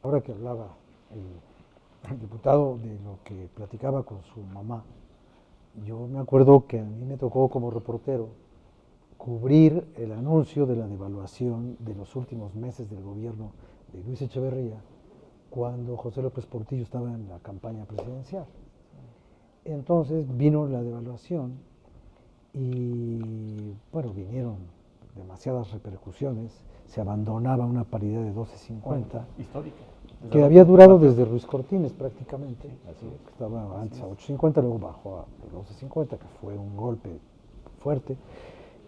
Ahora que hablaba el diputado de lo que platicaba con su mamá, yo me acuerdo que a mí me tocó como reportero cubrir el anuncio de la devaluación de los últimos meses del gobierno de Luis Echeverría, cuando José López Portillo estaba en la campaña presidencial. Entonces vino la devaluación y, bueno, vinieron demasiadas repercusiones, se abandonaba una paridad de 12.50, histórica, que había durado desde Ruiz Cortines prácticamente, que estaba antes a 8.50, luego bajó a 12.50, que fue un golpe fuerte.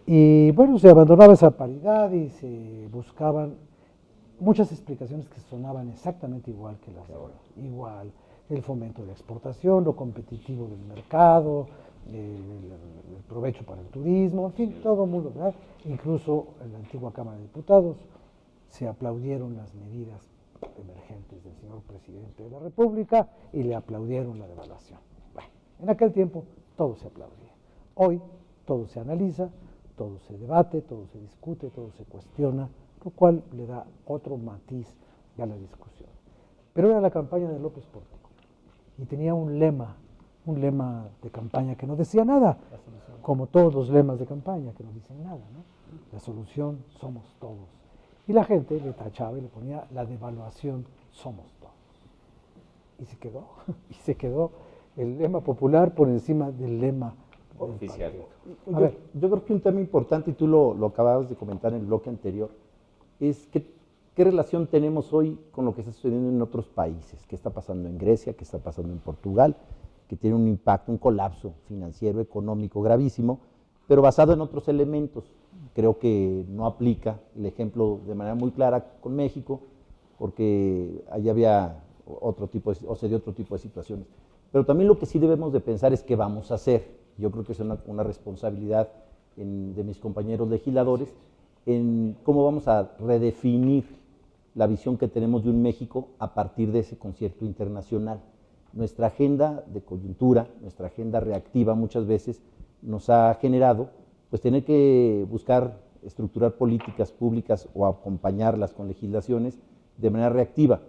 Y bueno, se abandonaba esa paridad y se buscaban muchas explicaciones que sonaban exactamente igual que las de ahora. Igual, el fomento de la exportación, lo competitivo del mercado, el provecho para el turismo, en fin, todo el mundo, ¿verdad? Incluso en la antigua Cámara de Diputados se aplaudieron las medidas emergentes del señor presidente de la República y le aplaudieron la devaluación. Bueno, en aquel tiempo todo se aplaudía. Hoy todo se analiza, todo se debate, todo se discute, todo se cuestiona, lo cual le da otro matiz a la discusión. Pero era la campaña de López Portillo y tenía un lema de campaña que no decía nada, como todos los lemas de campaña que no dicen nada, ¿no? La solución somos todos. Y la gente le tachaba y le ponía la devaluación somos todos. Y se quedó el lema popular por encima del lema oficial. Yo creo que un tema importante, y tú lo acababas de comentar en el bloque anterior, es qué relación tenemos hoy con lo que está sucediendo en otros países, qué está pasando en Grecia, qué está pasando en Portugal, que tiene un impacto, un colapso financiero, económico gravísimo, pero basado en otros elementos. Creo que no aplica el ejemplo de manera muy clara con México, porque allí había otro tipo o se dio otro tipo de situaciones. Pero también lo que sí debemos de pensar es qué vamos a hacer. Yo creo que es una responsabilidad de mis compañeros legisladores en cómo vamos a redefinir la visión que tenemos de un México a partir de ese concierto internacional. Nuestra agenda de coyuntura, nuestra agenda reactiva muchas veces nos ha generado pues tener que buscar estructurar políticas públicas o acompañarlas con legislaciones de manera reactiva.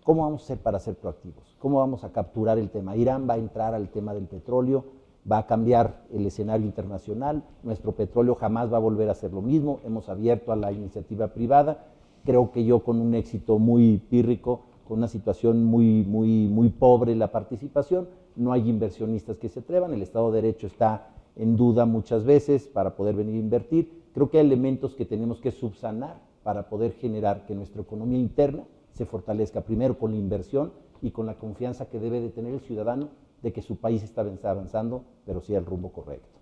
¿Cómo vamos a hacer para ser proactivos? ¿Cómo vamos a capturar el tema? Irán va a entrar al tema del petróleo, va a cambiar el escenario internacional, nuestro petróleo jamás va a volver a ser lo mismo, hemos abierto a la iniciativa privada, creo que yo con un éxito muy pírrico, con una situación muy pobre la participación, no hay inversionistas que se atrevan, el Estado de Derecho está en duda muchas veces para poder venir a invertir, creo que hay elementos que tenemos que subsanar para poder generar que nuestra economía interna se fortalezca, primero con la inversión y con la confianza que debe de tener el ciudadano de que su país está avanzando, pero sí al rumbo correcto.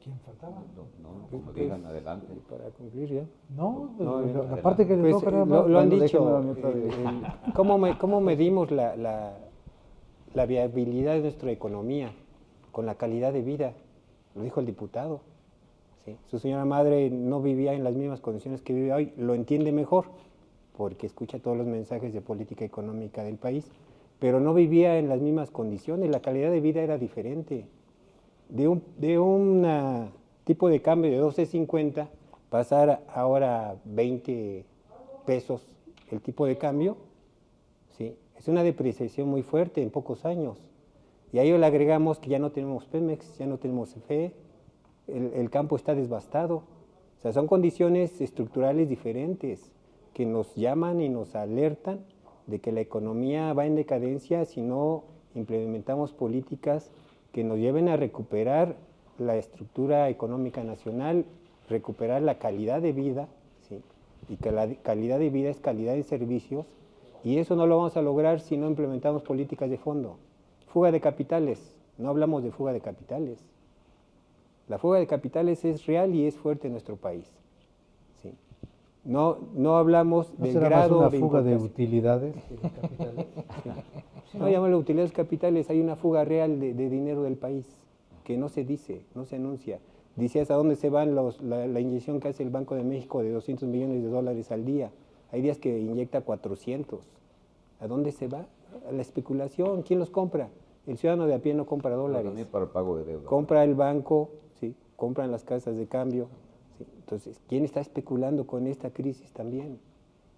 ¿Quién faltaba? Como digan, adelante. Para concluir ya. No, la parte que le toca nada más. Lo han dicho. ¿Cómo medimos la viabilidad de nuestra economía con la calidad de vida? Lo dijo el diputado. ¿Sí? Su señora madre no vivía en las mismas condiciones que vive hoy, lo entiende mejor, porque escucha todos los mensajes de política económica del país, pero no vivía en las mismas condiciones, la calidad de vida era diferente. De un tipo de cambio de 12.50, pasar ahora a 20 pesos el tipo de cambio, ¿sí? Es una depreciación muy fuerte en pocos años. Y a ello le agregamos que ya no tenemos Pemex, ya no tenemos CFE, el campo está devastado. O sea, son condiciones estructurales diferentes que nos llaman y nos alertan de que la economía va en decadencia si no implementamos políticas que nos lleven a recuperar la estructura económica nacional, recuperar la calidad de vida, ¿sí? Y que la calidad de vida es calidad de servicios, y eso no lo vamos a lograr si no implementamos políticas de fondo. Fuga de capitales, no hablamos de fuga de capitales. La fuga de capitales es real y es fuerte en nuestro país. ¿Sí? No hablamos del grado una de fuga de importación. utilidades de capitales. No llamamos utilidades capitales, hay una fuga real de dinero del país que no se dice, no se anuncia. Dice hasta dónde se van la inyección que hace el Banco de México de 200 millones de dólares al día. Hay días que inyecta 400. ¿A dónde se va? A la especulación. ¿Quién los compra? El ciudadano de a pie no compra dólares. También para el pago de deuda. Compra el banco, ¿sí? Compran las casas de cambio. ¿Sí? Entonces, ¿quién está especulando con esta crisis también?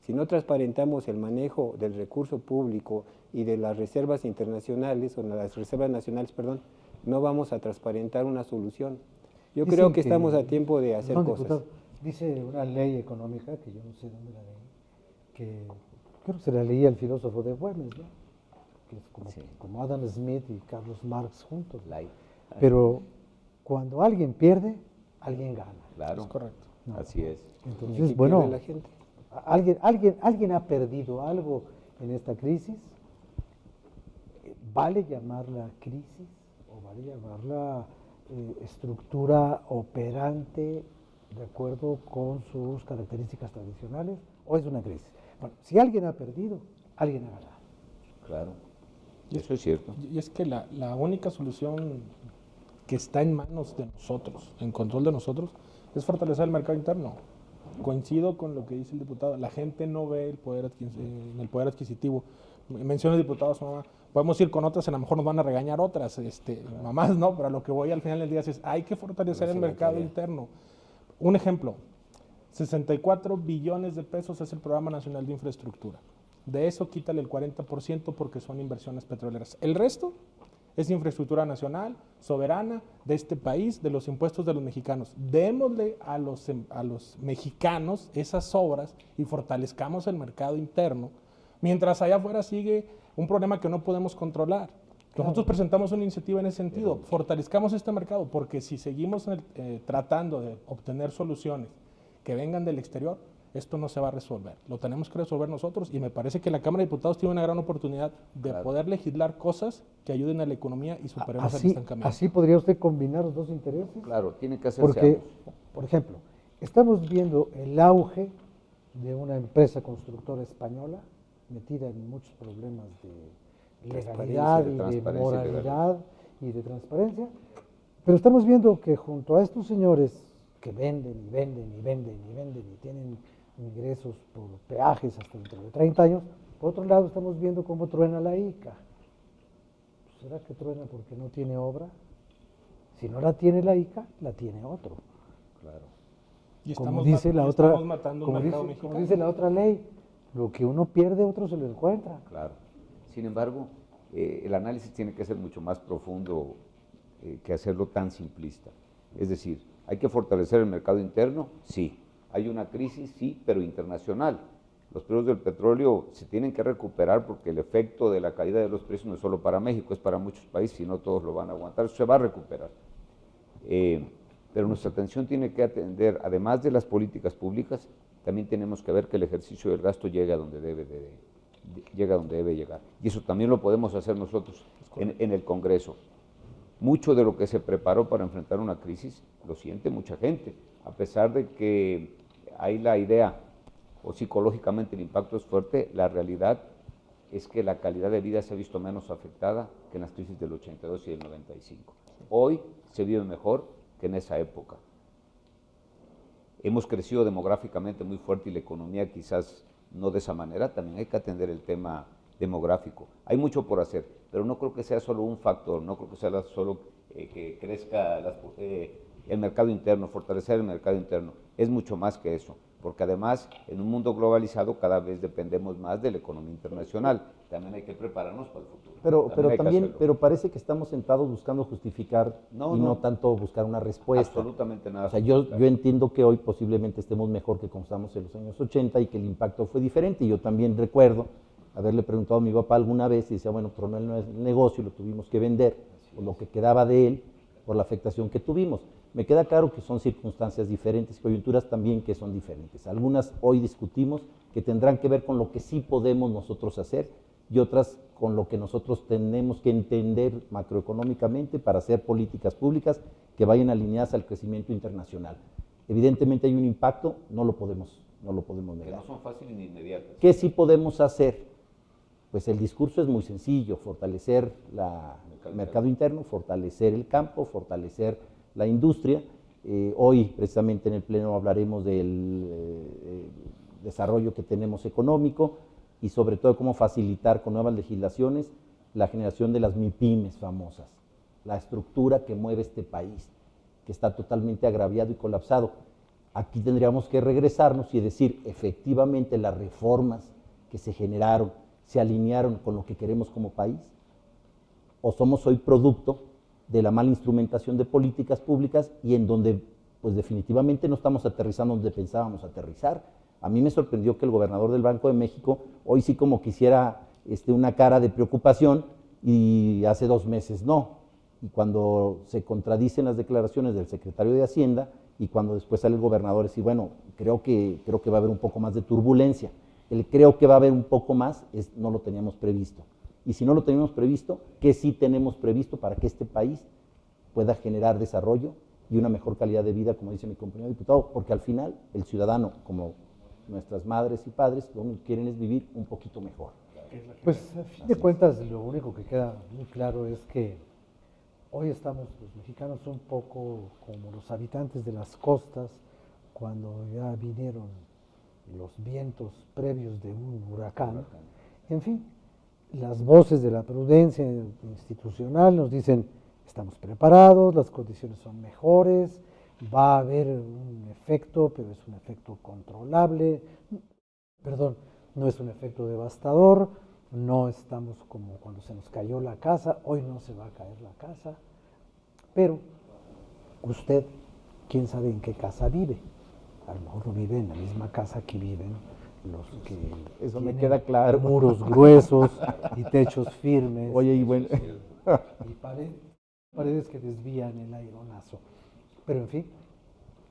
Si no transparentamos el manejo del recurso público y de las reservas internacionales, o las reservas nacionales, perdón, no vamos a transparentar una solución. Yo creo que estamos a tiempo de hacer cosas. Diputado, dice una ley económica, que yo no sé dónde la leí, que creo que se la leía el filósofo de Güemes, ¿no? Que es como, Sí. como Adam Smith y Carlos Marx juntos. Light. Pero cuando alguien pierde, alguien gana. Claro. Es correcto. No. Así es. Y Entonces, aquí bueno, pierde la gente. alguien ha perdido algo en esta crisis. ¿Vale llamarla crisis o vale llamarla estructura operante de acuerdo con sus características tradicionales? ¿O es una crisis? Bueno, si alguien ha perdido, alguien ha ganado. Claro. Eso es cierto. Y es que la única solución que está en manos de nosotros, en control de nosotros, es fortalecer el mercado interno. Coincido con lo que dice el diputado, la gente no ve en el poder adquisitivo. Menciona el diputado a su mamá, podemos ir con otras, a lo mejor nos van a regañar otras, mamás no, pero a lo que voy al final del día es, hay que fortalecer el mercado interno. Un ejemplo, 64 billones de pesos es el Programa Nacional de Infraestructura. De eso quítale el 40% porque son inversiones petroleras. El resto es infraestructura nacional, soberana, de este país, de los impuestos de los mexicanos. Démosle a los mexicanos esas obras y fortalezcamos el mercado interno, mientras allá afuera sigue un problema que no podemos controlar. Nosotros presentamos una iniciativa en ese sentido, fortalezcamos este mercado, porque si seguimos tratando de obtener soluciones que vengan del exterior, esto no se va a resolver. Lo tenemos que resolver nosotros y me parece que la Cámara de Diputados tiene una gran oportunidad de poder legislar cosas que ayuden a la economía y superemos el estancamiento. ¿Así podría usted combinar los dos intereses? Claro, tiene que hacerse Porque, ambos. por ejemplo, estamos viendo el auge de una empresa constructora española metida en muchos problemas de legalidad y de moralidad y de transparencia, pero estamos viendo que junto a estos señores que venden y venden y venden y venden y tienen ingresos por peajes hasta dentro de 30 años, por otro lado estamos viendo cómo truena la ICA. ¿Será que truena porque no tiene obra? Si no la tiene la ICA, la tiene otro. Claro. Y Como dice la otra, estamos matando un mercado como mexicano. dice la otra ley, lo que uno pierde, otro se lo encuentra. Claro. Sin embargo, el análisis tiene que ser mucho más profundo que hacerlo tan simplista. Es decir, ¿hay que fortalecer el mercado interno? Sí. ¿Hay una crisis? Sí, pero internacional. Los precios del petróleo se tienen que recuperar porque el efecto de la caída de los precios no es solo para México, es para muchos países y no todos lo van a aguantar. Eso se va a recuperar. Pero nuestra atención tiene que atender, además de las políticas públicas, también tenemos que ver que el ejercicio del gasto llegue a donde debe llegar. Y eso también lo podemos hacer nosotros en el Congreso. Mucho de lo que se preparó para enfrentar una crisis lo siente mucha gente, a pesar de que hay la idea o psicológicamente el impacto es fuerte, la realidad es que la calidad de vida se ha visto menos afectada que en las crisis del 82 y del 95. Hoy se vive mejor que en esa época. Hemos crecido demográficamente muy fuerte y la economía quizás no de esa manera, también hay que atender el tema demográfico. Hay mucho por hacer, pero no creo que sea solo un factor, no creo que sea solo que crezca el mercado interno, fortalecer el mercado interno. Es mucho más que eso, porque además en un mundo globalizado cada vez dependemos más de la economía internacional. También hay que prepararnos para el futuro. Pero parece que estamos sentados buscando justificar y no tanto buscar una respuesta. Absolutamente nada. O sea, yo entiendo que hoy posiblemente estemos mejor que como estábamos en los años 80 y que el impacto fue diferente. Y yo también recuerdo haberle preguntado a mi papá alguna vez y decía, bueno, pero no es el negocio, lo tuvimos que vender, por lo que quedaba de él, por la afectación que tuvimos. Me queda claro que son circunstancias diferentes, coyunturas también que son diferentes. Algunas hoy discutimos que tendrán que ver con lo que sí podemos nosotros hacer y otras con lo que nosotros tenemos que entender macroeconómicamente para hacer políticas públicas que vayan alineadas al crecimiento internacional. Evidentemente hay un impacto, no lo podemos negar. Que no son fáciles ni inmediatas. ¿Qué sí podemos hacer? Pues el discurso es muy sencillo, fortalecer el mercado interno, fortalecer el campo, fortalecer la industria. Hoy precisamente en el Pleno hablaremos del desarrollo que tenemos económico y sobre todo cómo facilitar con nuevas legislaciones la generación de las MIPYMES famosas, la estructura que mueve este país, que está totalmente agraviado y colapsado. Aquí tendríamos que regresarnos y decir, efectivamente, las reformas que se generaron se alinearon con lo que queremos como país, o somos hoy producto de la mala instrumentación de políticas públicas y en donde pues definitivamente no estamos aterrizando donde pensábamos aterrizar. A mí me sorprendió que el gobernador del Banco de México hoy sí como quisiera una cara de preocupación y hace 2 meses no. Y cuando se contradicen las declaraciones del secretario de Hacienda y cuando después sale el gobernador y dice, bueno, creo que va a haber un poco más de turbulencia. El creo que va a haber un poco más no lo teníamos previsto. Y si no lo teníamos previsto, ¿qué sí tenemos previsto para que este país pueda generar desarrollo y una mejor calidad de vida, como dice mi compañero diputado? Porque al final el ciudadano, como nuestras madres y padres, lo único que quieren es vivir un poquito mejor. Pues a fin de cuentas lo único que queda muy claro es que hoy estamos los mexicanos un poco como los habitantes de las costas cuando ya vinieron los vientos previos de un huracán. En fin, las voces de la prudencia institucional nos dicen, estamos preparados, las condiciones son mejores, va a haber un efecto, pero es un efecto controlable, no es un efecto devastador, no estamos como cuando se nos cayó la casa, hoy no se va a caer la casa, pero usted, quién sabe en qué casa vive, a lo mejor no vive en la misma casa que viven los que eso me queda claro, muros gruesos y techos firmes. Oye, y bueno, y paredes que desvían el aironazo. Pero en fin,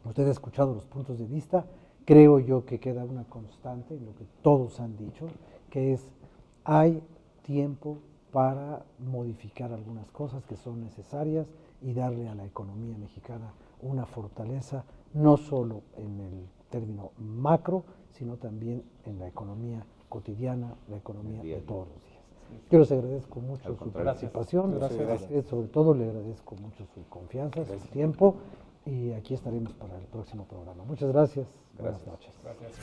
usted ha escuchado los puntos de vista, creo yo que queda una constante en lo que todos han dicho, que es, hay tiempo para modificar algunas cosas que son necesarias y darle a la economía mexicana una fortaleza, no solo en el término macro, sino también en la economía cotidiana, la economía de todos los días. Yo les agradezco mucho su participación, sobre todo le agradezco mucho su confianza, su tiempo, y aquí estaremos para el próximo programa. Muchas gracias. Buenas noches. Gracias.